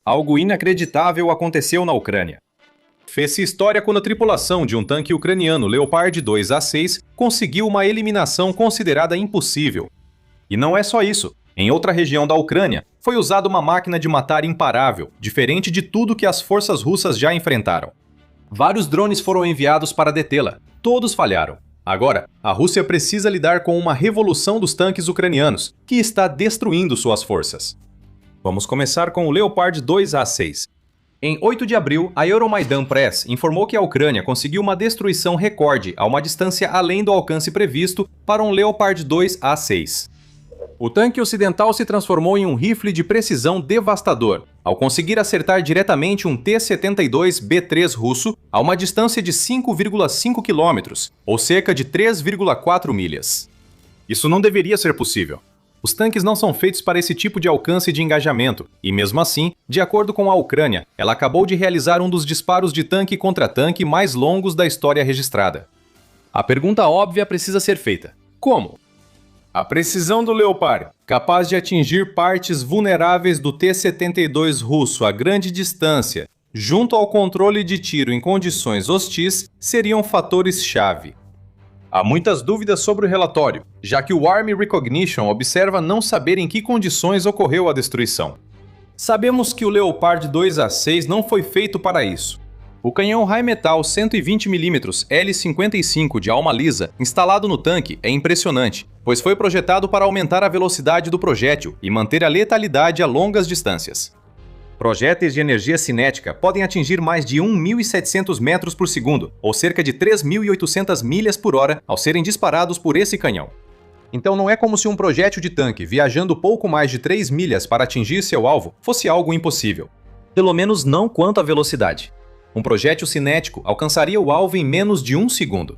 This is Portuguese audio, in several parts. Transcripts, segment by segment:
Algo inacreditável aconteceu na Ucrânia. Fez-se história quando a tripulação de um tanque ucraniano Leopard 2A6 conseguiu uma eliminação considerada impossível. E não é só isso. Em outra região da Ucrânia, foi usada uma máquina de matar imparável, diferente de tudo que as forças russas já enfrentaram. Vários drones foram enviados para detê-la. Todos falharam. Agora, a Rússia precisa lidar com uma revolução dos tanques ucranianos, que está destruindo suas forças. Vamos começar com o Leopard 2A6. Em 8 de abril, a Euromaidan Press informou que a Ucrânia conseguiu uma destruição recorde a uma distância além do alcance previsto para um Leopard 2A6. O tanque ocidental se transformou em um rifle de precisão devastador, ao conseguir acertar diretamente um T-72B3 russo a uma distância de 5,5 km, ou cerca de 3,4 milhas. Isso não deveria ser possível. Os tanques não são feitos para esse tipo de alcance de engajamento, e mesmo assim, de acordo com a Ucrânia, ela acabou de realizar um dos disparos de tanque contra tanque mais longos da história registrada. A pergunta óbvia precisa ser feita: como? A precisão do Leopard, capaz de atingir partes vulneráveis do T-72 russo a grande distância, junto ao controle de tiro em condições hostis, seriam fatores-chave. Há muitas dúvidas sobre o relatório, já que o Army Recognition observa não saber em que condições ocorreu a destruição. Sabemos que o Leopard 2A6 não foi feito para isso. O canhão Rheinmetall 120mm L55 de alma lisa instalado no tanque é impressionante, pois foi projetado para aumentar a velocidade do projétil e manter a letalidade a longas distâncias. Projéteis de energia cinética podem atingir mais de 1.700 metros por segundo, ou cerca de 3.800 milhas por hora, ao serem disparados por esse canhão. Então não é como se um projétil de tanque viajando pouco mais de 3 milhas para atingir seu alvo fosse algo impossível. Pelo menos não quanto à velocidade. Um projétil cinético alcançaria o alvo em menos de 1 segundo.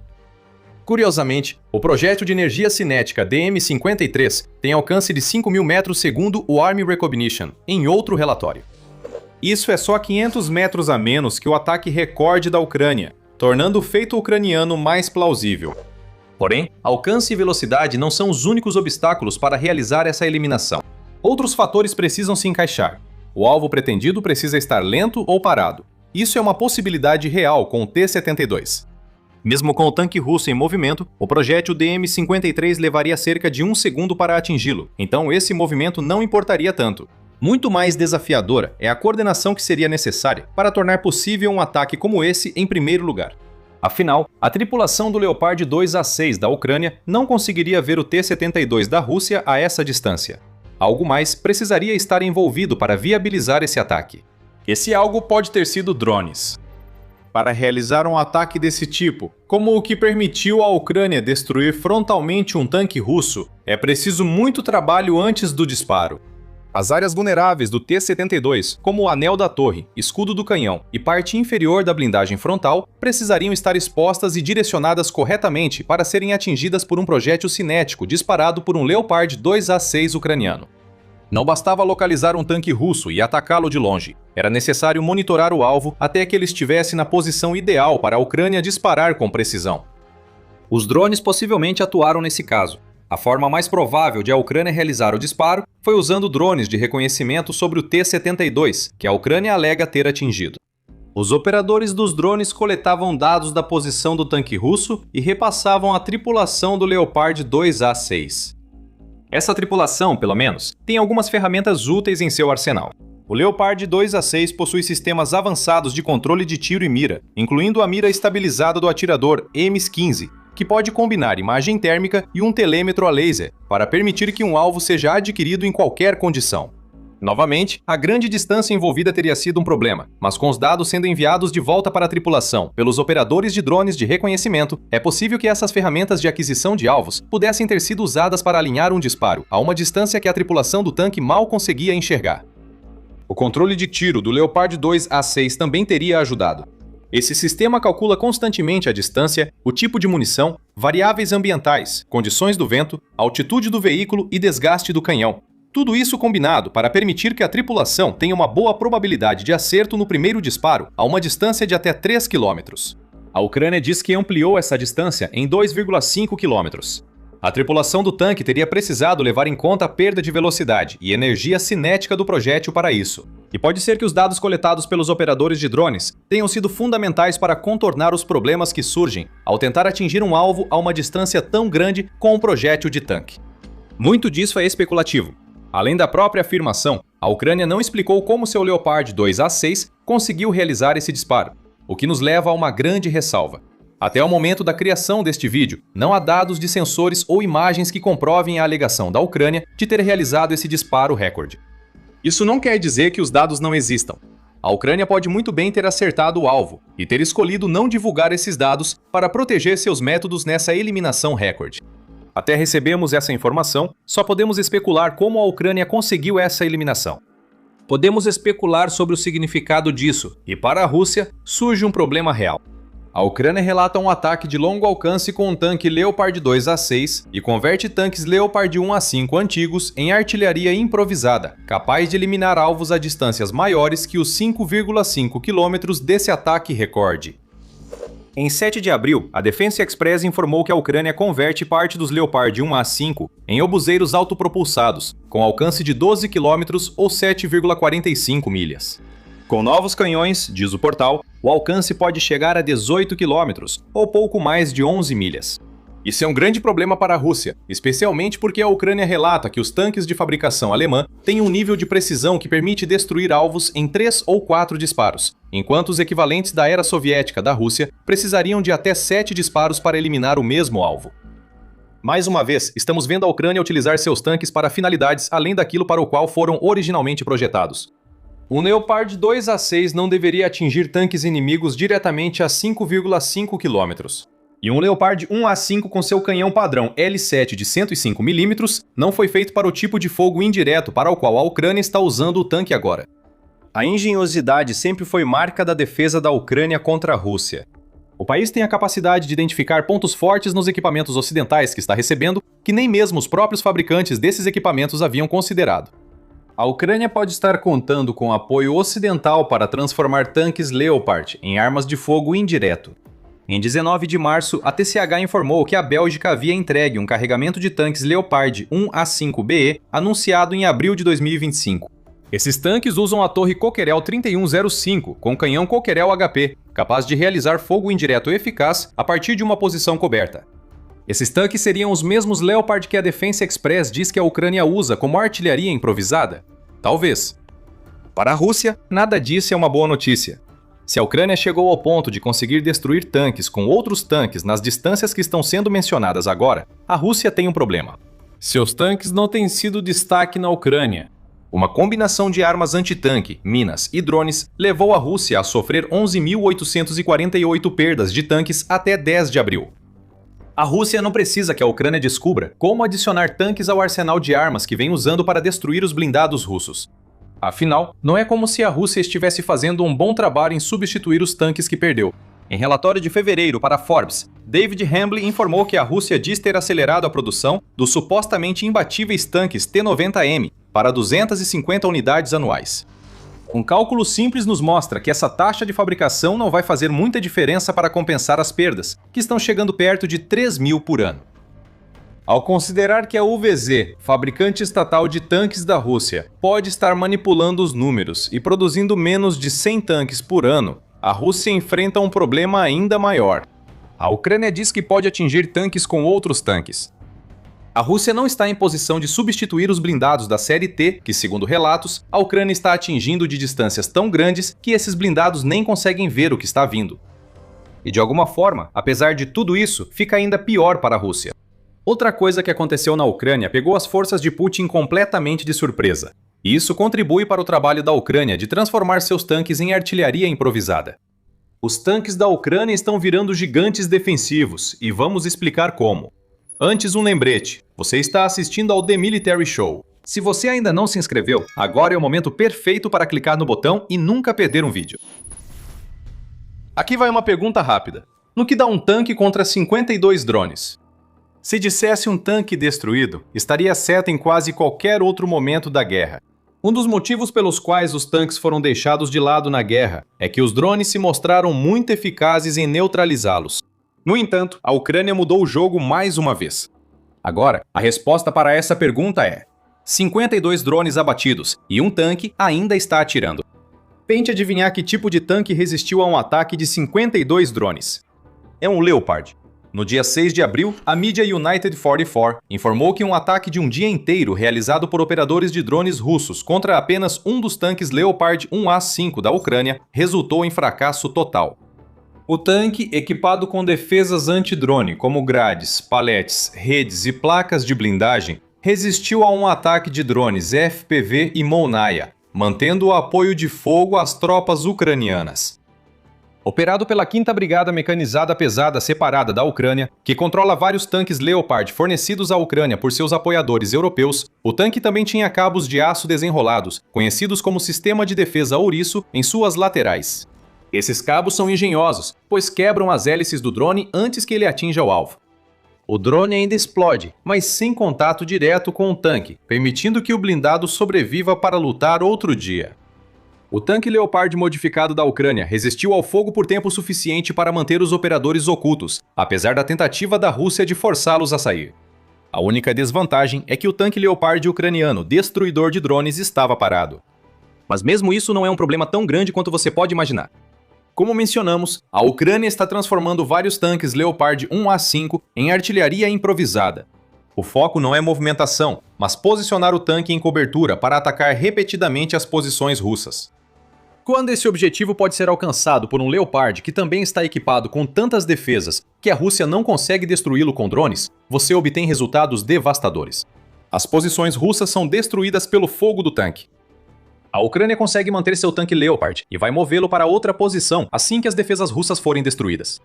Curiosamente, o projétil de energia cinética DM-53 tem alcance de 5.000 metros segundo o Army Recognition, em outro relatório. Isso é só 500 metros a menos que o ataque recorde da Ucrânia, tornando o feito ucraniano mais plausível. Porém, alcance e velocidade não são os únicos obstáculos para realizar essa eliminação. Outros fatores precisam se encaixar. O alvo pretendido precisa estar lento ou parado. Isso é uma possibilidade real com o T-72. Mesmo com o tanque russo em movimento, o projétil DM-53 levaria cerca de 1 segundo para atingi-lo, então esse movimento não importaria tanto. Muito mais desafiadora é a coordenação que seria necessária para tornar possível um ataque como esse em primeiro lugar. Afinal, a tripulação do Leopard 2A6 da Ucrânia não conseguiria ver o T-72 da Rússia a essa distância. Algo mais precisaria estar envolvido para viabilizar esse ataque. Esse algo pode ter sido drones. Para realizar um ataque desse tipo, como o que permitiu à Ucrânia destruir frontalmente um tanque russo, é preciso muito trabalho antes do disparo. As áreas vulneráveis do T-72, como o anel da torre, escudo do canhão e parte inferior da blindagem frontal, precisariam estar expostas e direcionadas corretamente para serem atingidas por um projétil cinético disparado por um Leopard 2A6 ucraniano. Não bastava localizar um tanque russo e atacá-lo de longe. Era necessário monitorar o alvo até que ele estivesse na posição ideal para a Ucrânia disparar com precisão. Os drones possivelmente atuaram nesse caso. A forma mais provável de a Ucrânia realizar o disparo foi usando drones de reconhecimento sobre o T-72, que a Ucrânia alega ter atingido. Os operadores dos drones coletavam dados da posição do tanque russo e repassavam à tripulação do Leopard 2A6. Essa tripulação, pelo menos, tem algumas ferramentas úteis em seu arsenal. O Leopard 2A6 possui sistemas avançados de controle de tiro e mira, incluindo a mira estabilizada do atirador EMS-15, que pode combinar imagem térmica e um telêmetro a laser, para permitir que um alvo seja adquirido em qualquer condição. Novamente, a grande distância envolvida teria sido um problema, mas com os dados sendo enviados de volta para a tripulação pelos operadores de drones de reconhecimento, é possível que essas ferramentas de aquisição de alvos pudessem ter sido usadas para alinhar um disparo a uma distância que a tripulação do tanque mal conseguia enxergar. O controle de tiro do Leopard 2A6 também teria ajudado. Esse sistema calcula constantemente a distância, o tipo de munição, variáveis ambientais, condições do vento, altitude do veículo e desgaste do canhão. Tudo isso combinado para permitir que a tripulação tenha uma boa probabilidade de acerto no primeiro disparo, a uma distância de até 3 km. A Ucrânia diz que ampliou essa distância em 2,5 km. A tripulação do tanque teria precisado levar em conta a perda de velocidade e energia cinética do projétil para isso. E pode ser que os dados coletados pelos operadores de drones tenham sido fundamentais para contornar os problemas que surgem ao tentar atingir um alvo a uma distância tão grande com um projétil de tanque. Muito disso é especulativo. Além da própria afirmação, a Ucrânia não explicou como seu Leopard 2A6 conseguiu realizar esse disparo, o que nos leva a uma grande ressalva. Até o momento da criação deste vídeo, não há dados de sensores ou imagens que comprovem a alegação da Ucrânia de ter realizado esse disparo recorde. Isso não quer dizer que os dados não existam. A Ucrânia pode muito bem ter acertado o alvo e ter escolhido não divulgar esses dados para proteger seus métodos nessa eliminação recorde. Até recebemos essa informação, só podemos especular como a Ucrânia conseguiu essa eliminação. Podemos especular sobre o significado disso, e para a Rússia surge um problema real. A Ucrânia relata um ataque de longo alcance com um tanque Leopard 2A6 e converte tanques Leopard 1A5 antigos em artilharia improvisada, capaz de eliminar alvos a distâncias maiores que os 5,5 km desse ataque recorde. Em 7 de abril, a Defense Express informou que a Ucrânia converte parte dos Leopard 1A5 em obuseiros autopropulsados, com alcance de 12 km ou 7,45 milhas. Com novos canhões, diz o portal, o alcance pode chegar a 18 km, ou pouco mais de 11 milhas. Isso é um grande problema para a Rússia, especialmente porque a Ucrânia relata que os tanques de fabricação alemã têm um nível de precisão que permite destruir alvos em 3 ou 4 disparos, enquanto os equivalentes da era soviética da Rússia precisariam de até 7 disparos para eliminar o mesmo alvo. Mais uma vez, estamos vendo a Ucrânia utilizar seus tanques para finalidades além daquilo para o qual foram originalmente projetados. Um Leopard 2A6 não deveria atingir tanques inimigos diretamente a 5,5 km. E um Leopard 1A5 com seu canhão padrão L7 de 105 mm não foi feito para o tipo de fogo indireto para o qual a Ucrânia está usando o tanque agora. A engenhosidade sempre foi marca da defesa da Ucrânia contra a Rússia. O país tem a capacidade de identificar pontos fortes nos equipamentos ocidentais que está recebendo, que nem mesmo os próprios fabricantes desses equipamentos haviam considerado. A Ucrânia pode estar contando com apoio ocidental para transformar tanques Leopard em armas de fogo indireto. Em 19 de março, a TCH informou que a Bélgica havia entregue um carregamento de tanques Leopard 1A5BE anunciado em abril de 2025. Esses tanques usam a torre Coquerel 3105 com canhão Coquerel HP, capaz de realizar fogo indireto eficaz a partir de uma posição coberta. Esses tanques seriam os mesmos Leopard que a Defense Express diz que a Ucrânia usa como artilharia improvisada? Talvez. Para a Rússia, nada disso é uma boa notícia. Se a Ucrânia chegou ao ponto de conseguir destruir tanques com outros tanques nas distâncias que estão sendo mencionadas agora, a Rússia tem um problema. Seus tanques não têm sido destaque na Ucrânia. Uma combinação de armas antitanque, minas e drones levou a Rússia a sofrer 11.848 perdas de tanques até 10 de abril. A Rússia não precisa que a Ucrânia descubra como adicionar tanques ao arsenal de armas que vem usando para destruir os blindados russos. Afinal, não é como se a Rússia estivesse fazendo um bom trabalho em substituir os tanques que perdeu. Em relatório de fevereiro para Forbes, David Hambly informou que a Rússia diz ter acelerado a produção dos supostamente imbatíveis tanques T-90M para 250 unidades anuais. Um cálculo simples nos mostra que essa taxa de fabricação não vai fazer muita diferença para compensar as perdas, que estão chegando perto de 3.000 por ano. Ao considerar que a UVZ, fabricante estatal de tanques da Rússia, pode estar manipulando os números e produzindo menos de 100 tanques por ano, a Rússia enfrenta um problema ainda maior. A Ucrânia diz que pode atingir tanques com outros tanques. A Rússia não está em posição de substituir os blindados da série T, que, segundo relatos, a Ucrânia está atingindo de distâncias tão grandes que esses blindados nem conseguem ver o que está vindo. E de alguma forma, apesar de tudo isso, fica ainda pior para a Rússia. Outra coisa que aconteceu na Ucrânia pegou as forças de Putin completamente de surpresa. E isso contribui para o trabalho da Ucrânia de transformar seus tanques em artilharia improvisada. Os tanques da Ucrânia estão virando gigantes defensivos, e vamos explicar como. Antes, um lembrete. Você está assistindo ao The Military Show. Se você ainda não se inscreveu, agora é o momento perfeito para clicar no botão e nunca perder um vídeo. Aqui vai uma pergunta rápida. No que dá um tanque contra 52 drones? Se dissesse um tanque destruído, estaria certo em quase qualquer outro momento da guerra. Um dos motivos pelos quais os tanques foram deixados de lado na guerra é que os drones se mostraram muito eficazes em neutralizá-los. No entanto, a Ucrânia mudou o jogo mais uma vez. Agora, a resposta para essa pergunta é 52 drones abatidos e um tanque ainda está atirando. Tente adivinhar que tipo de tanque resistiu a um ataque de 52 drones. É um Leopard. No dia 6 de abril, a mídia United 44 informou que um ataque de um dia inteiro realizado por operadores de drones russos contra apenas um dos tanques Leopard 1A5 da Ucrânia resultou em fracasso total. O tanque, equipado com defesas anti-drone como grades, paletes, redes e placas de blindagem, resistiu a um ataque de drones FPV e Molniya, mantendo o apoio de fogo às tropas ucranianas. Operado pela 5ª Brigada Mecanizada Pesada Separada da Ucrânia, que controla vários tanques Leopard fornecidos à Ucrânia por seus apoiadores europeus, o tanque também tinha cabos de aço desenrolados, conhecidos como Sistema de Defesa Ouriço, em suas laterais. Esses cabos são engenhosos, pois quebram as hélices do drone antes que ele atinja o alvo. O drone ainda explode, mas sem contato direto com o tanque, permitindo que o blindado sobreviva para lutar outro dia. O tanque Leopard modificado da Ucrânia resistiu ao fogo por tempo suficiente para manter os operadores ocultos, apesar da tentativa da Rússia de forçá-los a sair. A única desvantagem é que o tanque Leopard ucraniano, destruidor de drones, estava parado. Mas mesmo isso não é um problema tão grande quanto você pode imaginar. Como mencionamos, a Ucrânia está transformando vários tanques Leopard 1A5 em artilharia improvisada. O foco não é movimentação, mas posicionar o tanque em cobertura para atacar repetidamente as posições russas. Quando esse objetivo pode ser alcançado por um Leopard que também está equipado com tantas defesas que a Rússia não consegue destruí-lo com drones, você obtém resultados devastadores. As posições russas são destruídas pelo fogo do tanque. A Ucrânia consegue manter seu tanque Leopard e vai movê-lo para outra posição assim que as defesas russas forem destruídas.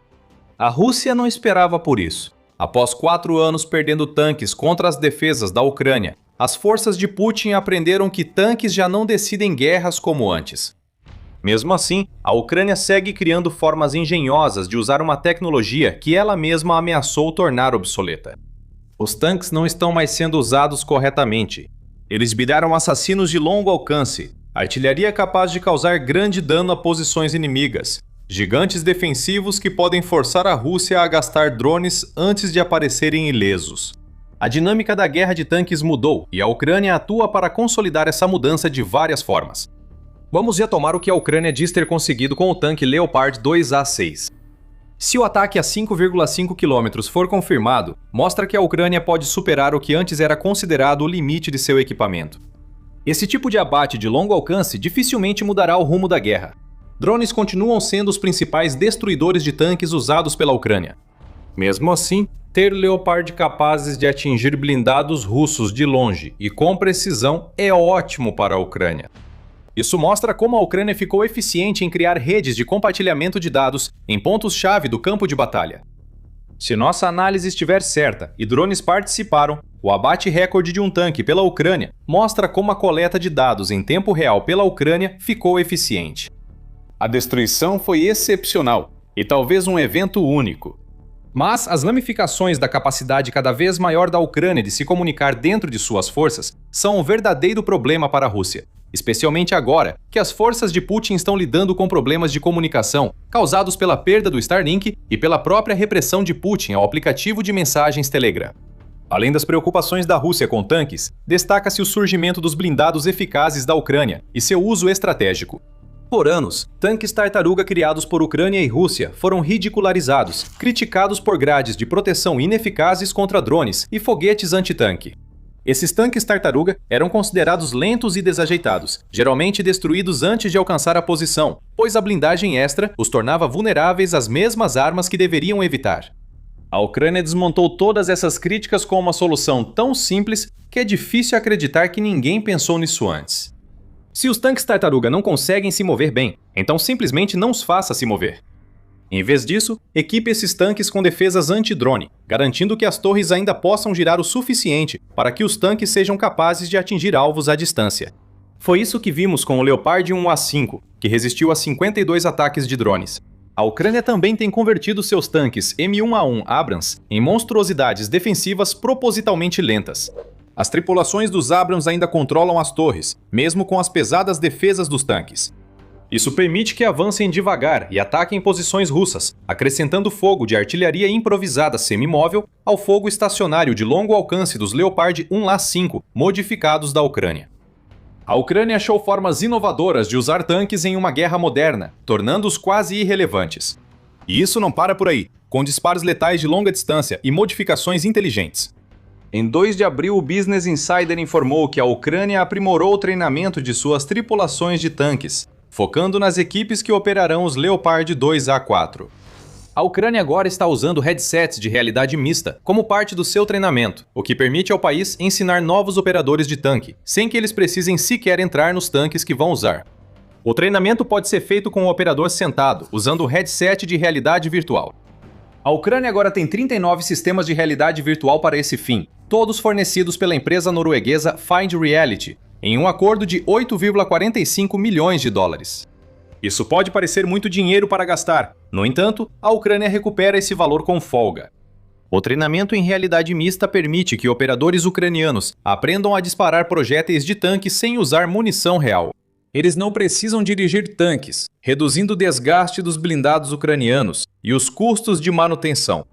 A Rússia não esperava por isso. Após 4 anos perdendo tanques contra as defesas da Ucrânia, as forças de Putin aprenderam que tanques já não decidem guerras como antes. Mesmo assim, a Ucrânia segue criando formas engenhosas de usar uma tecnologia que ela mesma ameaçou tornar obsoleta. Os tanques não estão mais sendo usados corretamente. Eles viraram assassinos de longo alcance, artilharia capaz de causar grande dano a posições inimigas, gigantes defensivos que podem forçar a Rússia a gastar drones antes de aparecerem ilesos. A dinâmica da guerra de tanques mudou e a Ucrânia atua para consolidar essa mudança de várias formas. Vamos retomar o que a Ucrânia diz ter conseguido com o tanque Leopard 2A6. Se o ataque a 5,5 km for confirmado, mostra que a Ucrânia pode superar o que antes era considerado o limite de seu equipamento. Esse tipo de abate de longo alcance dificilmente mudará o rumo da guerra. Drones continuam sendo os principais destruidores de tanques usados pela Ucrânia. Mesmo assim, ter Leopard capazes de atingir blindados russos de longe e com precisão é ótimo para a Ucrânia. Isso mostra como a Ucrânia ficou eficiente em criar redes de compartilhamento de dados em pontos-chave do campo de batalha. Se nossa análise estiver certa e drones participaram, o abate recorde de um tanque pela Ucrânia mostra como a coleta de dados em tempo real pela Ucrânia ficou eficiente. A destruição foi excepcional e talvez um evento único. Mas as ramificações da capacidade cada vez maior da Ucrânia de se comunicar dentro de suas forças são um verdadeiro problema para a Rússia, especialmente agora que as forças de Putin estão lidando com problemas de comunicação causados pela perda do Starlink e pela própria repressão de Putin ao aplicativo de mensagens Telegram. Além das preocupações da Rússia com tanques, destaca-se o surgimento dos blindados eficazes da Ucrânia e seu uso estratégico. Por anos, tanques tartaruga criados por Ucrânia e Rússia foram ridicularizados, criticados por grades de proteção ineficazes contra drones e foguetes antitanque. Esses tanques tartaruga eram considerados lentos e desajeitados, geralmente destruídos antes de alcançar a posição, pois a blindagem extra os tornava vulneráveis às mesmas armas que deveriam evitar. A Ucrânia desmontou todas essas críticas com uma solução tão simples que é difícil acreditar que ninguém pensou nisso antes. Se os tanques tartaruga não conseguem se mover bem, então simplesmente não os faça se mover. Em vez disso, equipe esses tanques com defesas anti-drone, garantindo que as torres ainda possam girar o suficiente para que os tanques sejam capazes de atingir alvos à distância. Foi isso que vimos com o Leopard 1A5, que resistiu a 52 ataques de drones. A Ucrânia também tem convertido seus tanques M1A1 Abrams em monstruosidades defensivas propositalmente lentas. As tripulações dos Abrams ainda controlam as torres, mesmo com as pesadas defesas dos tanques. Isso permite que avancem devagar e ataquem posições russas, acrescentando fogo de artilharia improvisada semimóvel ao fogo estacionário de longo alcance dos Leopard 1A5 modificados da Ucrânia. A Ucrânia achou formas inovadoras de usar tanques em uma guerra moderna, tornando-os quase irrelevantes. E isso não para por aí, com disparos letais de longa distância e modificações inteligentes. Em 2 de abril, o Business Insider informou que a Ucrânia aprimorou o treinamento de suas tripulações de tanques, focando nas equipes que operarão os Leopard 2A4. A Ucrânia agora está usando headsets de realidade mista como parte do seu treinamento, o que permite ao país ensinar novos operadores de tanque, sem que eles precisem sequer entrar nos tanques que vão usar. O treinamento pode ser feito com o operador sentado, usando o headset de realidade virtual. A Ucrânia agora tem 39 sistemas de realidade virtual para esse fim, todos fornecidos pela empresa norueguesa Find Reality, em um acordo de 8,45 milhões de dólares. Isso pode parecer muito dinheiro para gastar, no entanto, a Ucrânia recupera esse valor com folga. O treinamento em realidade mista permite que operadores ucranianos aprendam a disparar projéteis de tanque sem usar munição real. Eles não precisam dirigir tanques, reduzindo o desgaste dos blindados ucranianos e os custos de manutenção.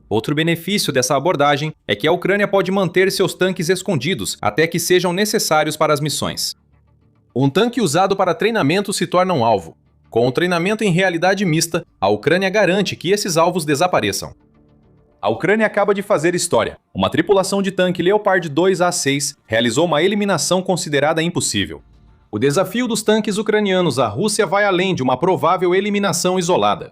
Outro benefício dessa abordagem é que a Ucrânia pode manter seus tanques escondidos até que sejam necessários para as missões. Um tanque usado para treinamento se torna um alvo. Com o treinamento em realidade mista, a Ucrânia garante que esses alvos desapareçam. A Ucrânia acaba de fazer história. Uma tripulação de tanque Leopard 2A6 realizou uma eliminação considerada impossível. O desafio dos tanques ucranianos à Rússia vai além de uma provável eliminação isolada.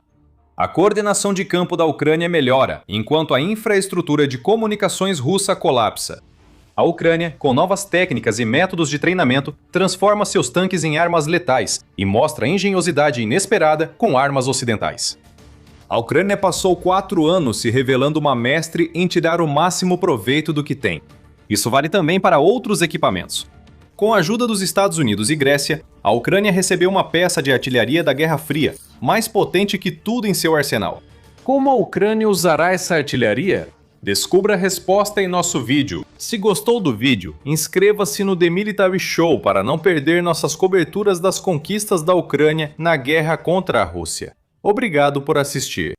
A coordenação de campo da Ucrânia melhora, enquanto a infraestrutura de comunicações russa colapsa. A Ucrânia, com novas técnicas e métodos de treinamento, transforma seus tanques em armas letais e mostra engenhosidade inesperada com armas ocidentais. A Ucrânia passou 4 anos se revelando uma mestre em tirar o máximo proveito do que tem. Isso vale também para outros equipamentos. Com a ajuda dos Estados Unidos e Grécia, a Ucrânia recebeu uma peça de artilharia da Guerra Fria, mais potente que tudo em seu arsenal. Como a Ucrânia usará essa artilharia? Descubra a resposta em nosso vídeo. Se gostou do vídeo, inscreva-se no The Military Show para não perder nossas coberturas das conquistas da Ucrânia na guerra contra a Rússia. Obrigado por assistir.